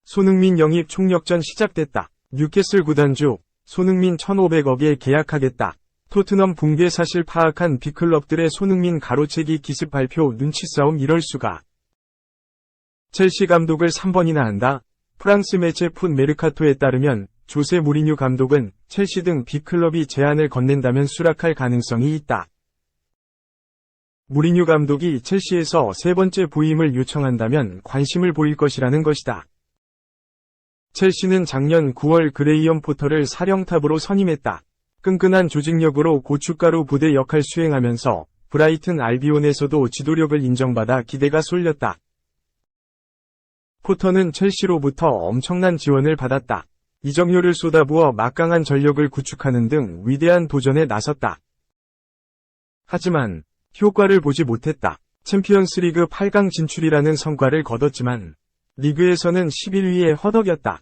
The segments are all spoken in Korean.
손흥민 영입 총력전 시작됐다. 뉴캐슬 구단주, 손흥민 1,500억에 계약하겠다. 토트넘 붕괴 사실 파악한 빅클럽들의 손흥민 가로채기 기습 발표 눈치 싸움 이럴 수가. 첼시 감독을 3번이나 한다. 프랑스 매체 풋 메르카토에 따르면 조세 무리뉴 감독은 첼시 등 빅클럽이 제안을 건넨다면 수락할 가능성이 있다. 무리뉴 감독이 첼시에서 세 번째 부임을 요청한다면 관심을 보일 것이라는 것이다. 첼시는 작년 9월 그레이엄 포터를 사령탑으로 선임했다. 끈끈한 조직력으로 고춧가루 부대 역할 수행하면서 브라이튼 알비온에서도 지도력을 인정받아 기대가 쏠렸다. 포터는 첼시로부터 엄청난 지원을 받았다. 이적료를 쏟아부어 막강한 전력을 구축하는 등 위대한 도전에 나섰다. 하지만 효과를 보지 못했다. 챔피언스리그 8강 진출이라는 성과를 거뒀지만 리그에서는 11위에 허덕였다.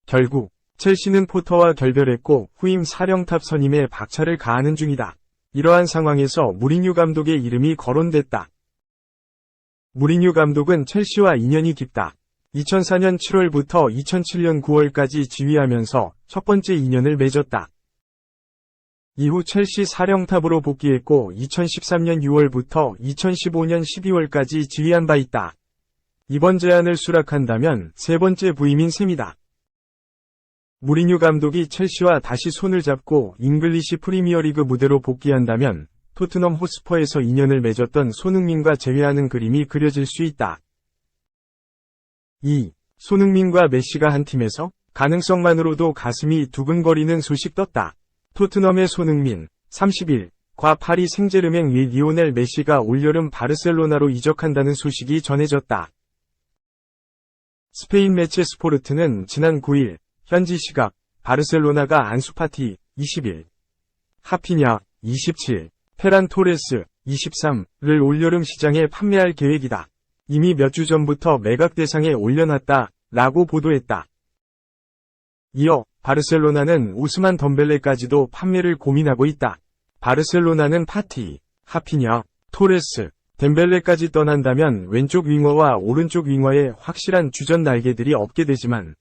결국 첼시는 포터와 결별했고 후임 사령탑 선임에 박차를 가하는 중이다. 이러한 상황에서 무리뉴 감독의 이름이 거론됐다. 무리뉴 감독은 첼시와 인연이 깊다. 2004년 7월부터 2007년 9월까지 지휘하면서 첫 번째 인연을 맺었다. 이후 첼시 사령탑으로 복귀했고 2013년 6월부터 2015년 12월까지 지휘한 바 있다. 이번 제안을 수락한다면 세 번째 부임인 셈이다. 무리뉴 감독이 첼시와 다시 손을 잡고 잉글리시 프리미어리그 무대로 복귀한다면 토트넘 호스퍼에서 인연을 맺었던 손흥민과 재회하는 그림이 그려질 수 있다. 2. 손흥민과 메시가 한 팀에서? 가능성만으로도 가슴이 두근거리는 소식 떴다. 토트넘의 손흥민, 30일,과 파리 생제르맹 및 리오넬 메시가 올여름 바르셀로나로 이적한다는 소식이 전해졌다. 스페인 매체 스포르트는 지난 9일, 현지 시각, 바르셀로나가 안수파티, 20일, 하피냐, 27, 페란 토레스, 23를 올여름 시장에 판매할 계획이다. 이미 몇 주 전부터 매각 대상에 올려놨다, 라고 보도했다. 이어 바르셀로나는 오스만 덤벨레까지도 판매를 고민하고 있다. 바르셀로나는 파티, 하피냐, 토레스, 덴벨레까지 떠난다면 왼쪽 윙어와 오른쪽 윙어에 확실한 주전 날개들이 없게 되지만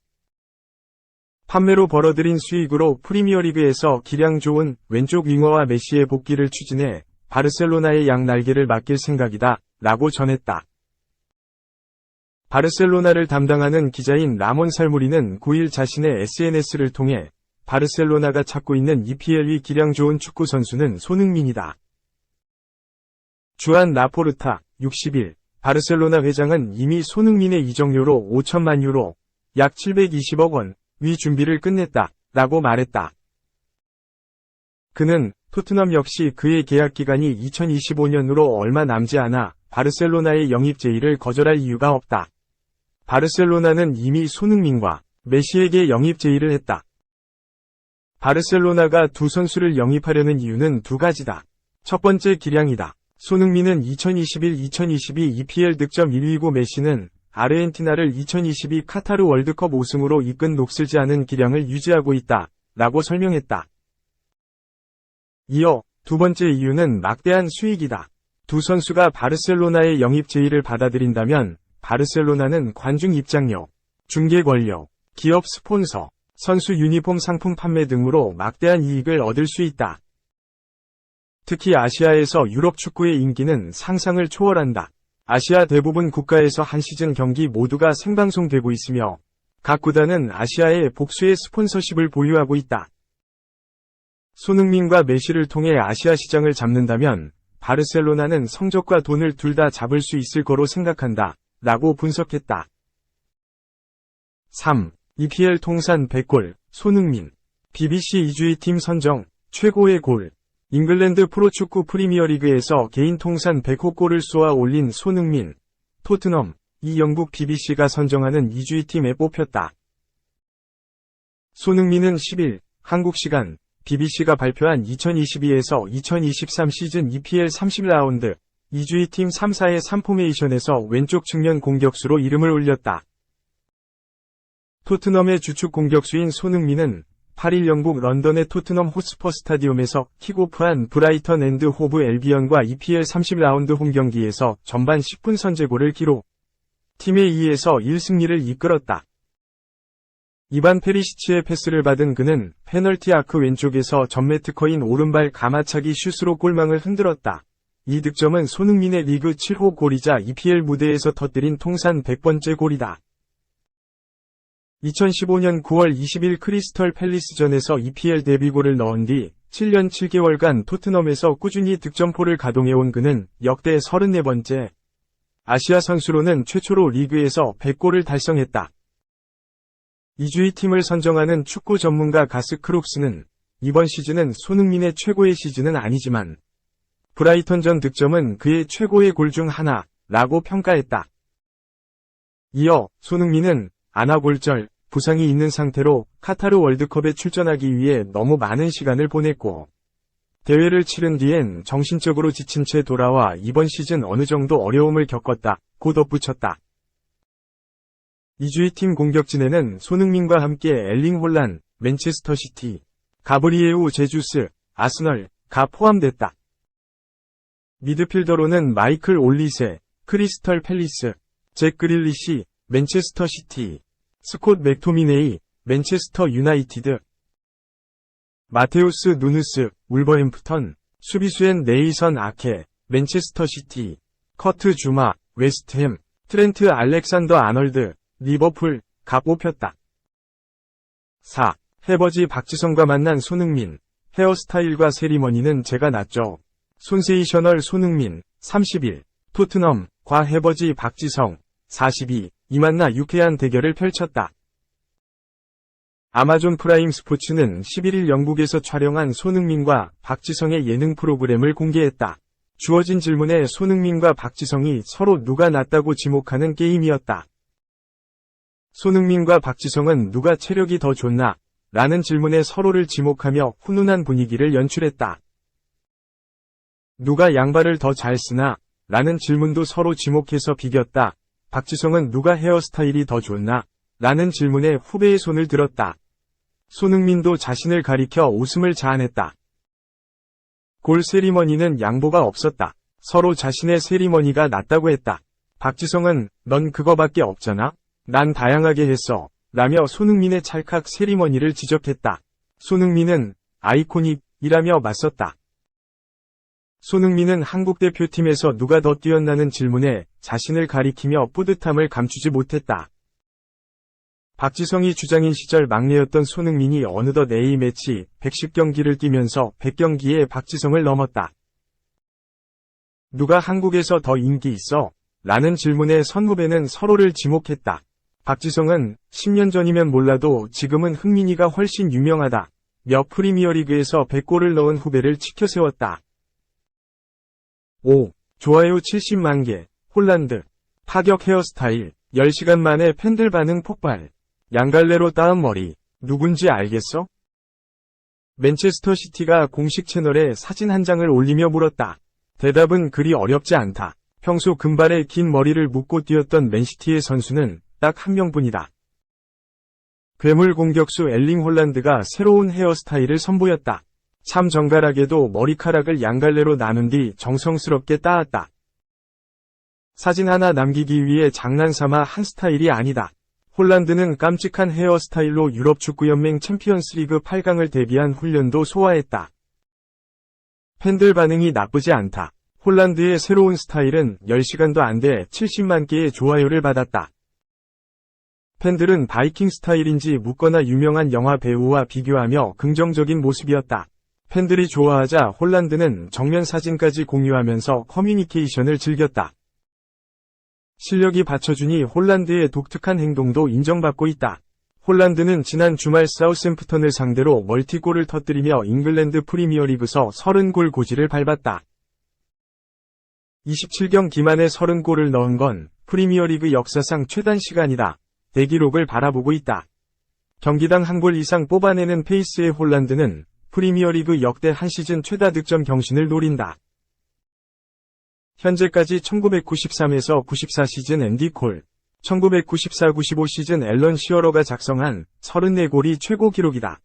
판매로 벌어들인 수익으로 프리미어리그에서 기량 좋은 왼쪽 윙어와 메시의 복귀를 추진해 바르셀로나의 양 날개를 맡길 생각이다, 라고 전했다. 바르셀로나를 담당하는 기자인 라몬 살무리는 9일 자신의 SNS를 통해 바르셀로나가 찾고 있는 EPL의 기량 좋은 축구 선수는 손흥민이다. 주안 라포르타, 60일, 바르셀로나 회장은 이미 손흥민의 이적료로 5천만 유로, 약 720억 원, 위 준비를 끝냈다, 라고 말했다. 그는 토트넘 역시 그의 계약 기간이 2025년으로 얼마 남지 않아 바르셀로나의 영입 제의를 거절할 이유가 없다. 바르셀로나는 이미 손흥민과 메시에게 영입 제의를 했다. 바르셀로나가 두 선수를 영입하려는 이유는 두 가지다. 첫 번째 기량이다. 손흥민은 2021-2022 EPL 득점 1위고 메시는 아르헨티나를 2022 카타르 월드컵 5승으로 이끈 녹슬지 않은 기량을 유지하고 있다, 라고 설명했다. 이어 두 번째 이유는 막대한 수익이다. 두 선수가 바르셀로나의 영입 제의를 받아들인다면 바르셀로나는 관중 입장료, 중계 권료, 기업 스폰서, 선수 유니폼 상품 판매 등으로 막대한 이익을 얻을 수 있다. 특히 아시아에서 유럽 축구의 인기는 상상을 초월한다. 아시아 대부분 국가에서 한 시즌 경기 모두가 생방송되고 있으며 각 구단은 아시아의 복수의 스폰서십을 보유하고 있다. 손흥민과 메시를 통해 아시아 시장을 잡는다면 바르셀로나는 성적과 돈을 둘 다 잡을 수 있을 거로 생각한다, 라고 분석했다. 3. EPL 통산 100골, 손흥민. BBC 이주희팀 선정, 최고의 골. 잉글랜드 프로축구 프리미어리그에서 개인 통산 100호 골을 쏘아 올린 손흥민. 토트넘, 이 영국 BBC가 선정하는 이주희팀에 뽑혔다. 손흥민은 10일, 한국 시간, BBC가 발표한 2022에서 2023 시즌 EPL 30라운드, 이주희팀 3-4의 3포메이션에서 왼쪽 측면 공격수로 이름을 올렸다. 토트넘의 주축 공격수인 손흥민은 8일 영국 런던의 토트넘 호스퍼 스타디움에서 킥오프한 브라이턴 앤드 호브 엘비언과 EPL 30라운드 홈경기에서 전반 10분 선제골을 기록. 팀의 2에서 1승리를 이끌었다. 이반 페리시치의 패스를 받은 그는 페널티 아크 왼쪽에서 전매특허인 오른발 가마차기 슛으로 골망을 흔들었다. 이 득점은 손흥민의 리그 7호 골이자 EPL 무대에서 터뜨린 통산 100번째 골이다. 2015년 9월 20일 크리스털 팰리스전에서 EPL 데뷔골을 넣은 뒤 7년 7개월간 토트넘에서 꾸준히 득점포를 가동해온 그는 역대 34번째 아시아 선수로는 최초로 리그에서 100골을 달성했다. 2주의 팀을 선정하는 축구 전문가 가스 크룩스는 이번 시즌은 손흥민의 최고의 시즌은 아니지만 브라이턴전 득점은 그의 최고의 골 중 하나라고 평가했다. 이어 손흥민은 아나골절, 부상이 있는 상태로 카타르 월드컵에 출전하기 위해 너무 많은 시간을 보냈고 대회를 치른 뒤엔 정신적으로 지친 채 돌아와 이번 시즌 어느 정도 어려움을 겪었다고 덧붙였다. 2주의 팀 공격진에는 손흥민과 함께 엘링 홀란, 맨체스터 시티, 가브리에우 제주스, 아스널가 포함됐다. 미드필더로는 마이클 올리세, 크리스털 팰리스, 잭 그릴리시, 맨체스터 시티, 스콧 맥토미네이, 맨체스터 유나이티드, 마테우스 누누스, 울버햄프턴, 수비수엔 네이선 아케, 맨체스터 시티, 커트 주마, 웨스트햄, 트렌트 알렉산더 아널드, 리버풀가 뽑혔다. 4. 해버지 박지성과 만난 손흥민, 헤어스타일과 세리머니는 제가 낫죠. 손세이셔널 손흥민, 31, 토트넘, 과 해버지 박지성, 42, 이 만나 유쾌한 대결을 펼쳤다. 아마존 프라임 스포츠는 11일 영국에서 촬영한 손흥민과 박지성의 예능 프로그램을 공개했다. 주어진 질문에 손흥민과 박지성이 서로 누가 낫다고 지목하는 게임이었다. 손흥민과 박지성은 누가 체력이 더 좋나? 라는 질문에 서로를 지목하며 훈훈한 분위기를 연출했다. 누가 양발을 더 잘 쓰나? 라는 질문도 서로 지목해서 비겼다. 박지성은 누가 헤어스타일이 더 좋나? 라는 질문에 후배의 손을 들었다. 손흥민도 자신을 가리켜 웃음을 자아냈다. 골 세리머니는 양보가 없었다. 서로 자신의 세리머니가 낫다고 했다. 박지성은 넌 그거밖에 없잖아? 난 다양하게 했어. 라며 손흥민의 찰칵 세리머니를 지적했다. 손흥민은 아이코닉이라며 맞섰다. 손흥민은 한국 대표팀에서 누가 더 뛰었나는 질문에 자신을 가리키며 뿌듯함을 감추지 못했다. 박지성이 주장인 시절 막내였던 손흥민이 어느덧 A매치 110경기를 뛰면서 100경기에 박지성을 넘었다. 누가 한국에서 더 인기 있어? 라는 질문에 선후배는 서로를 지목했다. 박지성은 10년 전이면 몰라도 지금은 흥민이가 훨씬 유명하다. 며 프리미어리그에서 100골을 넣은 후배를 치켜세웠다. 5. 좋아요 70만 개, 홀란드. 파격 헤어스타일, 10시간 만에 팬들 반응 폭발. 양갈래로 따은 머리, 누군지 알겠어? 맨체스터 시티가 공식 채널에 사진 한 장을 올리며 물었다. 대답은 그리 어렵지 않다. 평소 금발에 긴 머리를 묶고 뛰었던 맨시티의 선수는 딱 한 명뿐이다. 괴물 공격수 엘링 홀란드가 새로운 헤어스타일을 선보였다. 참 정갈하게도 머리카락을 양갈래로 나눈 뒤 정성스럽게 따았다. 사진 하나 남기기 위해 장난삼아 한 스타일이 아니다. 홀란드는 깜찍한 헤어스타일로 유럽축구연맹 챔피언스리그 8강을 대비한 훈련도 소화했다. 팬들 반응이 나쁘지 않다. 홀란드의 새로운 스타일은 10시간도 안 돼 70만 개의 좋아요를 받았다. 팬들은 바이킹 스타일인지 묻거나 유명한 영화 배우와 비교하며 긍정적인 모습이었다. 팬들이 좋아하자 홀란드는 정면 사진까지 공유하면서 커뮤니케이션을 즐겼다. 실력이 받쳐주니 홀란드의 독특한 행동도 인정받고 있다. 홀란드는 지난 주말 사우샘프턴을 상대로 멀티골을 터뜨리며 잉글랜드 프리미어리그서 30골 고지를 밟았다. 27경기 만에 30골을 넣은 건 프리미어리그 역사상 최단 시간이다. 대기록을 바라보고 있다. 경기당 한 골 이상 뽑아내는 페이스의 홀란드는 프리미어리그 역대 한 시즌 최다 득점 경신을 노린다. 현재까지 1993에서 94 시즌 앤디 콜, 1994-95 시즌 앨런 시어러가 작성한 34골이 최고 기록이다.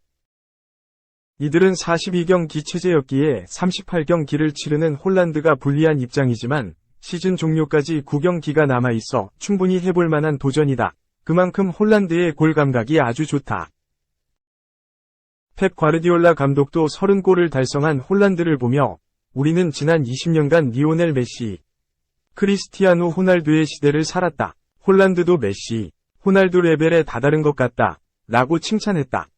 이들은 42경기 체제였기에 38경기를 치르는 홀란드가 불리한 입장이지만 시즌 종료까지 9경기가 남아있어 충분히 해볼 만한 도전이다. 그만큼 홀란드의 골 감각이 아주 좋다. 펩 과르디올라 감독도 30골을 달성한 홀란드를 보며 우리는 지난 20년간 리오넬 메시, 크리스티아누 호날두의 시대를 살았다. 홀란드도 메시, 호날두 레벨에 다다른 것 같다. 라고 칭찬했다.